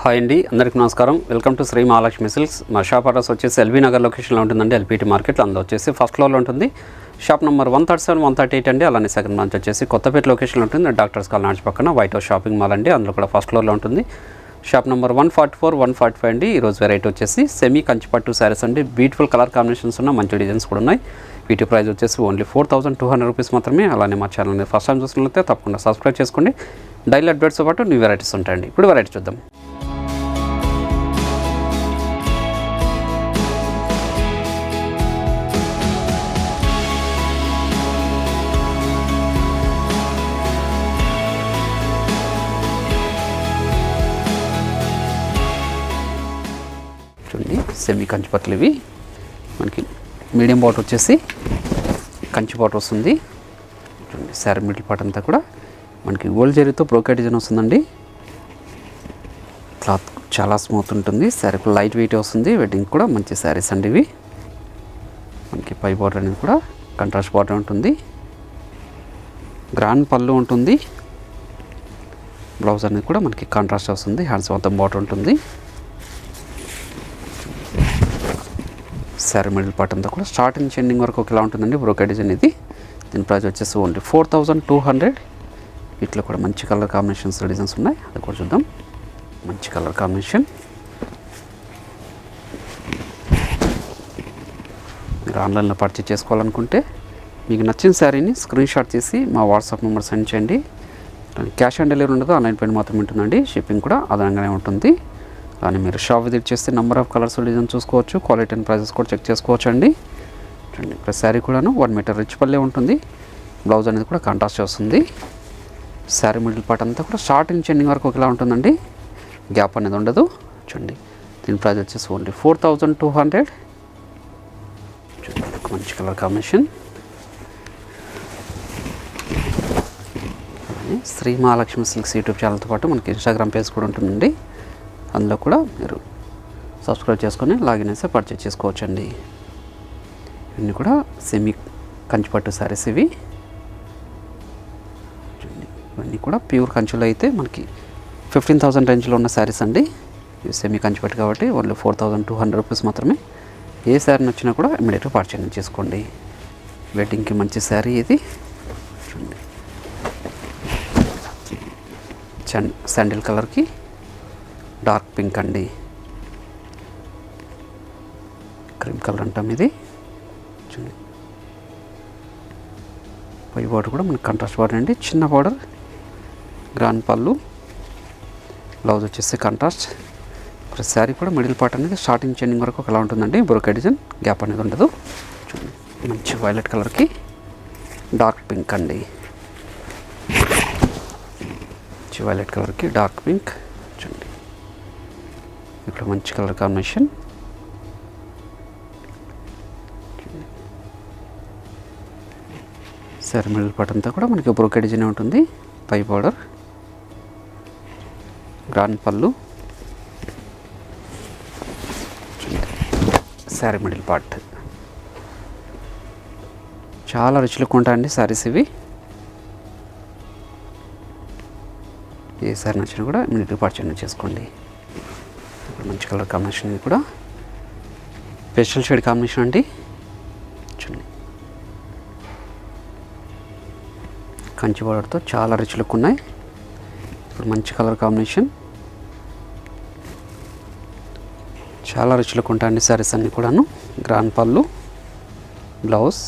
Hi అండి, అందరికీ నమస్కారం. Welcome to Shri Mahalakshmi silks. మా షాప్ అడ్రస్ వచ్చేసి ఎల్బీ నగర్ లొకేషన్లో ఉంటుందండి. ఎల్పిటి మార్కెట్లో అందులో వచ్చేసి ఫస్ట్ ఫ్లోర్లో ఉంటుంది. షాప్ నెంబర్ 137, 138 అండి. అలానే సెకండ్ బ్రాంచ్ వచ్చేసి కొత్తపేట లొకేషన్లో ఉంటుంది. డాక్టర్స్ కాలనీ పక్కన వైట్ హౌస్ షాపింగ్ మాల్ అండి. అందులో కూడా ఫస్ట్ ఫ్లోర్లో ఉంటుంది. షాప్ నెంబర్ 144, 145 అండి. ఈరోజు వెరైటీ వచ్చేసి సెమీ కంచిపట్టు శారీస్ అండి. బ్యూటిఫుల్ కలర్ కాంబినేషన్స్ ఉన్న మంచి డిజైన్స్ కూడా ఉన్నాయి. వీటి ప్రైస్ వచ్చేసి ఓన్లీ 4200 రూపీస్ మాత్రమే. అలానే మా ఛానల్ని ఫస్ట్ టైం చూసినట్లయితే తప్పకుండా సబ్స్క్రైబ్ చేసుకోండి. డైలీ అప్డేట్స్తో పాటు న్యూ వెరైటీస్ ఉంటాయండి. ఇప్పుడు వెరైటీ చూద్దాం. చూడండి, సెమీ కంచి పట్టులు ఇవి. మనకి మీడియం బాటర్ వచ్చేసి కంచి బాటర్ వస్తుంది. చూడండి, శారీ మిడిల్ పార్ట్ అంతా కూడా మనకి గోల్డ్ జరీతో బ్రోకెట్ డిజైన్ వస్తుందండి. క్లాత్ చాలా స్మూత్ ఉంటుంది. శారీ లైట్ వెయిట్ వస్తుంది. వెడ్డింగ్ కూడా మంచి శారీస్ అండి ఇవి. మనకి పై బాటర్ అనేది కూడా కంట్రాస్ట్ బాటర్ ఉంటుంది. గ్రాండ్ పళ్ళు ఉంటుంది. బ్లౌజ్ అనేది కూడా మనకి కాంట్రాస్ట్ వస్తుంది. హ్యాండ్స్ మొత్తం బాటర్ ఉంటుంది. శారీ మిడిల్ పార్ట్ అంతా కూడా స్టార్టింగ్ నుంచి ఎండింగ్ వరకు ఒకేలా ఉంటుందండి బ్రోకెట్ డిజైన్ ఇది. దీని ప్రైస్ వచ్చేసి ఓన్లీ 4200. వీటిలో కూడా మంచి కలర్ కాంబినేషన్స్ డిజైన్స్ ఉన్నాయి. అది కూడా చూద్దాం. మంచి కలర్ కాంబినేషన్. మీరు ఆన్లైన్లో పర్చేజ్ చేసుకోవాలనుకుంటే మీకు నచ్చిన శారీని స్క్రీన్ షాట్ తీసి మా వాట్సాప్ నెంబర్ సెండ్ చేయండి. క్యాష్ ఆన్ డెలివరీ ఉండదు, ఆన్లైన్ పేమెంట్ మాత్రమే ఉంటుందండి. షిప్పింగ్ కూడా అదనంగానే ఉంటుంది. కానీ మీరు షాప్ విజిట్ చేస్తే నెంబర్ ఆఫ్ కలర్స్ డిజైన్ చూసుకోవచ్చు. క్వాలిటీ అండ్ ప్రైజెస్ కూడా చెక్ చేసుకోవచ్చు అండి. చూడండి, ఇప్పుడు శారీ కూడాను 1 మీటర్ రిచ్ పల్లె ఉంటుంది. బ్లౌజ్ అనేది కూడా కాంట్రాస్ట్ వస్తుంది. శారీ మిడిల్ పార్ట్ అంతా కూడా స్టార్టింగ్ నుంచి ఎండింగ్ వరకు ఒకలా ఉంటుందండి. గ్యాప్ అనేది ఉండదు. చూడండి, దీని ప్రైస్ వచ్చేసి ఓన్లీ 4200. చూడండి, ఒక మంచి colour combination. Sri Mahalakshmi silks YouTube ఛానల్తో పాటు మనకి ఇన్స్టాగ్రామ్ పేజ్ కూడా ఉంటుందండి. అందులో కూడా మీరు సబ్స్క్రైబ్ చేసుకొని లాగిన్ అయితే పర్చేజ్ చేసుకోవచ్చండి. ఇవన్నీ కూడా సెమీ కంచిపట్టు శారీస్ ఇవి. ఇవన్నీ కూడా ప్యూర్ కంచులో అయితే మనకి 15,000 రేంజ్లో ఉన్న శారీస్ అండి. ఇవి సెమీ కంచిపట్టు కాబట్టి ఓన్లీ 4200 రూపీస్ మాత్రమే. ఏ శారీ నచ్చినా కూడా ఇమీడియట్గా పర్చేజ్ చేసుకోండి. వెడ్డింగ్కి మంచి శారీ ఇది. చూడండి, శాండిల్ కలర్కి డార్క్ పింక్ అండి. క్రీమ్ కలర్ అంటాం ఇది. చూడండి, పై బార్డర్ కూడా మనకి కాంట్రాస్ట్ బార్డర్ అండి. చిన్న బార్డర్, గ్రాండ్ పళ్ళు, బ్లౌజ్ వచ్చేసి కాంట్రాస్ట్. ఇప్పుడు శారీ కూడా మిడిల్ పార్ట్ అనేది స్టార్టింగ్ ఎండింగ్ వరకు ఒకలా ఉంటుందండి. బ్రోకెట్ డిజైన్, గ్యాప్ అనేది ఉండదు. చూడండి, మంచి వైలెట్ కలర్కి డార్క్ పింక్ అండి. మంచి వైలెట్ కలర్కి డార్క్ పింక్. చూడండి, ఇక్కడ మంచి colour combination. Sari middle part అంతా కూడా మనకి బ్రోకెట్ డిజైన్ ఉంటుంది. పై బార్డర్, గ్రాండ్ పళ్ళు, శారీ మిడిల్ పార్ట్. చాలా రిచ్ లుక్ ఉంటాయండి శారీస్ ఇవి. ఏ శారీ నచ్చినా కూడా ఇమీడియట్గా పర్చేజ్ చేసుకోండి. మంచి కలర్ కాంబినేషన్. ఇది కూడా పేస్టల్ షేడ్ కాంబినేషన్ అండి. చూడండి, కంచి బార్డర్తో చాలా రిచ్ లుక్ ఉన్నాయి. ఇప్పుడు మంచి కలర్ కాంబినేషన్. చాలా రిచ్ లుక్ ఉంటాయండి శారీస్ అన్నీ కూడాను. గ్రాండ్ పళ్ళు, బ్లౌజ్,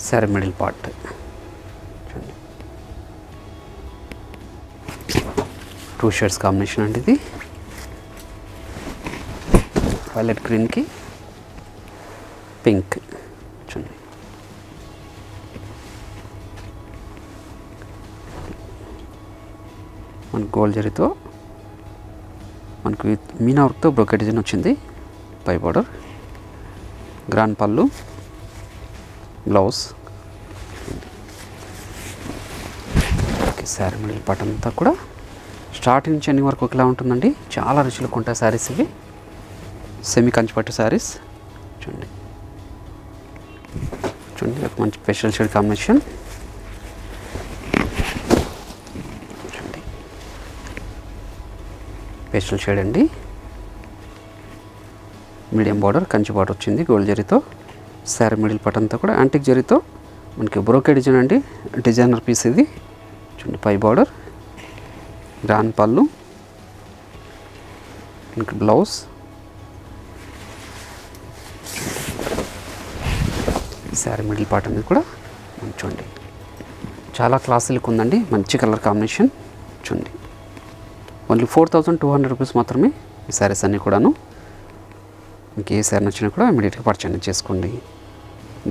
శారీ మిడిల్ పార్ట్. చూడండి, 2 షేడ్స్ కాంబినేషన్ అండి ఇది. వైలెట్ గ్రీన్కి పింక్. చూడండి, మన గోల్డ్ జరీతో మనకు మీనా వర్క్తో బ్రోకెట్ డిజైన్ వచ్చింది. పై బార్డర్, గ్రాండ్ పళ్ళు, బ్లౌజ్, శారీ మిడిల్ పార్ట్ అంతా కూడా స్టార్టింగ్ నుంచి ఎండింగ్ వరకు ఒకలా ఉంటుందండి. చాలా రిచ్ లుక్ ఉంటాయి శారీస్ ఇవి. సెమీ కంచిపట్టు శారీస్. చూడండి, చూడండి మంచి special shade combination. Pastel shade అండి. మీడియం బార్డర్, కంచి బార్డర్ వచ్చింది గోల్డ్ జరీతో. శారీ మిడిల్ పార్ట్ అంతా కూడా యాంటిక్ జరీతో మనకి బ్రోకెడ్ డిజైన్ అండి. డిజైనర్ పీస్ ఇది. చూడండి పై బార్డర్, గ్రాండ్ పళ్ళు, ఇంకా బ్లౌజ్. శారీ మిడిల్ పార్ట్ అనేది కూడా చూడండి చాలా క్లాసీ లుక్ ఉందండి. మంచి కలర్ కాంబినేషన్. చూడండి ఓన్లీ 4200 రూపీస్ మాత్రమే ఈ శారీస్ అన్నీ కూడాను. మీకు ఏ శారీ నచ్చినా కూడా ఇమీడియట్గా పర్చేజ్ చేసుకోండి.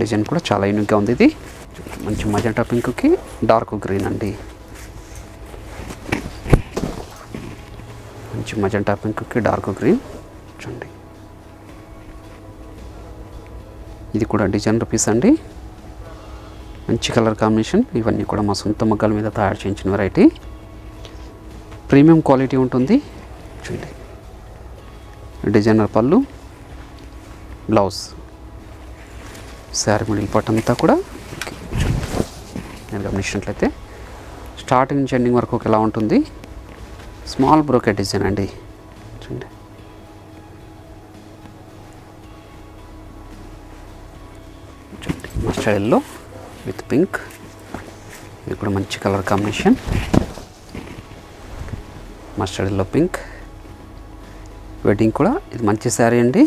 డిజైన్ కూడా చాలా యూనిక్గా ఉంది. ఇది మంచి మజంటా పింక్కి డార్క్ గ్రీన్ అండి. మంచి మజంటా పింక్కి డార్క్ గ్రీన్. చూడండి ఇది కూడా డిజైనర్ పీస్ అండి. మంచి కలర్ కాంబినేషన్. ఇవన్నీ కూడా మా సొంత మగ్గాల మీద తయారు చేయించిన వెరైటీ. ప్రీమియం క్వాలిటీ ఉంటుంది. చూడండి డిజైనర్ పళ్ళు, బ్లౌజ్. శారీ మిడిల్ పార్ట్ అంతా కూడా నేను గమనించినట్లయితే స్టార్టింగ్ నుంచి ఎండింగ్ వరకు ఎలా ఉంటుంది. స్మాల్ బ్రోకెట్ డిజైన్ అండి. చూడండి మస్టర్డ్ ఎల్లో విత్ పింక్. ఇది కూడా మంచి colour combination. Mustard yellow pink wedding కూడా ఇది మంచి శారీ అండి.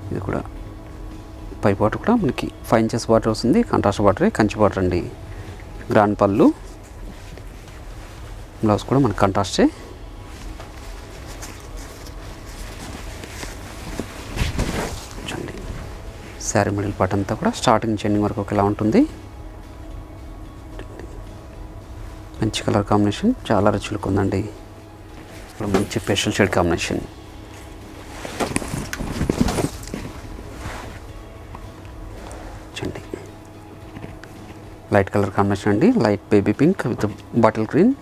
ఇది కూడా పై బార్డర్ కూడా మనకి 5 ఇంచెస్ బార్డర్ వస్తుంది. కాంట్రాస్ట్ బార్డర్, కంచి బార్డర్ అండి. గ్రాండ్ పళ్ళు, బ్లౌజ్ కూడా మనకి కాంట్రాస్టే. చూడండి శారీ మిడిల్ పార్ట్ అంతా కూడా స్టార్టింగ్ నుంచి ఎండింగ్ వరకు ఎలా ఉంటుంది. మంచి కలర్ కాంబినేషన్, చాలా రిచ్ లుక్ ఉందండి. ఇప్పుడు మంచి పేస్టల్ షేడ్ కాంబినేషన్. చూడండి లైట్ కలర్ కాంబినేషన్ అండి. Light baby pink with bottle green.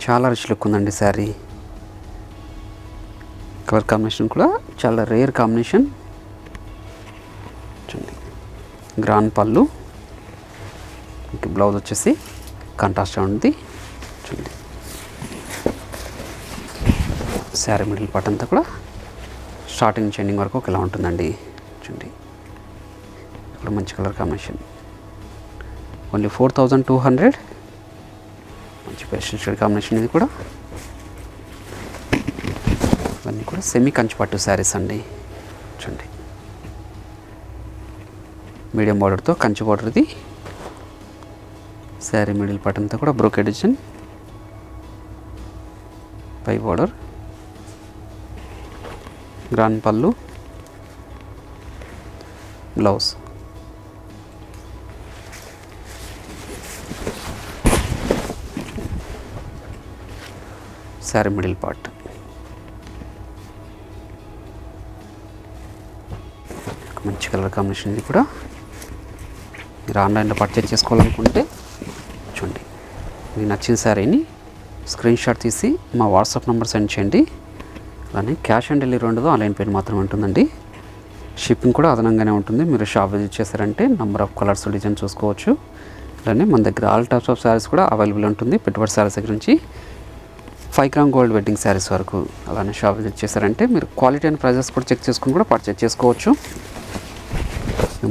చాలా రిచ్ లుక్ ఉందండి శారీ. కలర్ కాంబినేషన్ కూడా చాలా రేర్ కాంబినేషన్. చూడండి గ్రాండ్ పళ్ళు, బ్లౌజ్ వచ్చేసి కాంట్రాస్ట్ ఉంది. చూడండి శారీ మిడిల్ పార్ట్ అంతా కూడా స్టార్టింగ్ నుంచి ఎండింగ్ వరకు ఇలా ఉంటుందండి. చూడండి ఇక్కడ మంచి కలర్ కాంబినేషన్. ఓన్లీ 4200. మంచి పేస్టల్ షేడ్ కాంబినేషన్. ఇది కూడా ఇవన్నీ కూడా సెమీ కంచి పట్టు శారీస్ అండి. చూడండి మీడియం బార్డర్తో కంచి బార్డర్. ఇది శారీ మిడిల్ పార్ట్ అంతా కూడా బ్రోకెడ్ డిజైన్. పై బార్డర్, గ్రాండ్ పళ్ళు, బ్లౌజ్. Sari middle part. మంచి కలర్ కాంబినేషన్. ఇది కూడా మీరు ఆన్లైన్లో పర్చేజ్ చేసుకోవాలనుకుంటే చూడండి మీకు నచ్చిన శారీని స్క్రీన్ షాట్ తీసి మా వాట్సాప్ నెంబర్ సెండ్ చేయండి. అలానే క్యాష్ ఆన్ డెలివరీ ఉండదు, ఆన్లైన్ పేమెంట్ మాత్రమే ఉంటుందండి. షిప్పింగ్ కూడా అదనంగానే ఉంటుంది. మీరు షాప్ విజిట్ చేశారంటే నెంబర్ ఆఫ్ కలర్స్, డిజైన్ చూసుకోవచ్చు. అలానే మన దగ్గర ఆల్ టైప్స్ ఆఫ్ శారీస్ కూడా అవైలబుల్ ఉంటుంది. పెట్టుబడి శారీస్ దగ్గర నుంచి 5 గ్రామ్ గోల్డ్ వెడ్డింగ్ శారీస్ వరకు. అలానే షాప్ విజిట్ చేశారంటే మీరు క్వాలిటీ అండ్ ప్రైజెస్ కూడా చెక్ చేసుకుని కూడా పర్చేజ్ చేసుకోవచ్చు.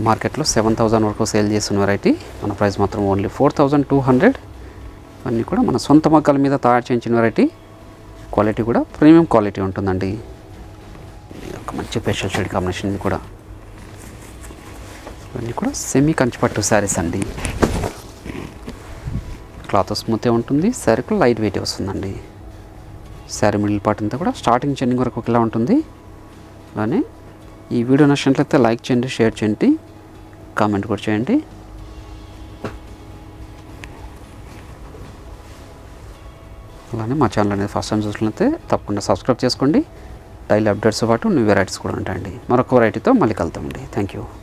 మార్కెట్లో 7000 వరకు సేల్ చేస్తున్న వెరైటీ. మన ప్రైస్ మాత్రం ఓన్లీ 4200. అన్నీ కూడా మన సొంత మగ్గాల మీద తయారు చేయించిన వెరైటీ. క్వాలిటీ కూడా ప్రీమియం క్వాలిటీ ఉంటుందండి. ఒక మంచి పేస్టల్ షేడ్ కాంబినేషన్. ఇది కూడా ఇవన్నీ కూడా సెమీ కంచిపట్టు శారీస్ అండి. క్లాత్ స్మూత్గా ఉంటుంది. శారీ కూడా లైట్ వెయిట్ వస్తుందండి. శారీ మిడిల్ పార్ట్ అంతా కూడా స్టార్టింగ్ చెండింగ్ వరకు ఒకలా ఉంటుంది. అలానే ఈ వీడియో నచ్చినట్లయితే లైక్ చేయండి, షేర్ చేయండి, కామెంట్ కూడా చేయండి. అలానే మా ఛానల్ అనేది ఫస్ట్ టైం చూసినట్లయితే తప్పకుండా సబ్స్క్రైబ్ చేసుకోండి. డైలీ అప్డేట్స్తో పాటు న్యూ వెరైటీస్ కూడా ఉంటాయండి. మరొక వెరైటీతో మళ్ళీ కలుద్దామండి. Thank you.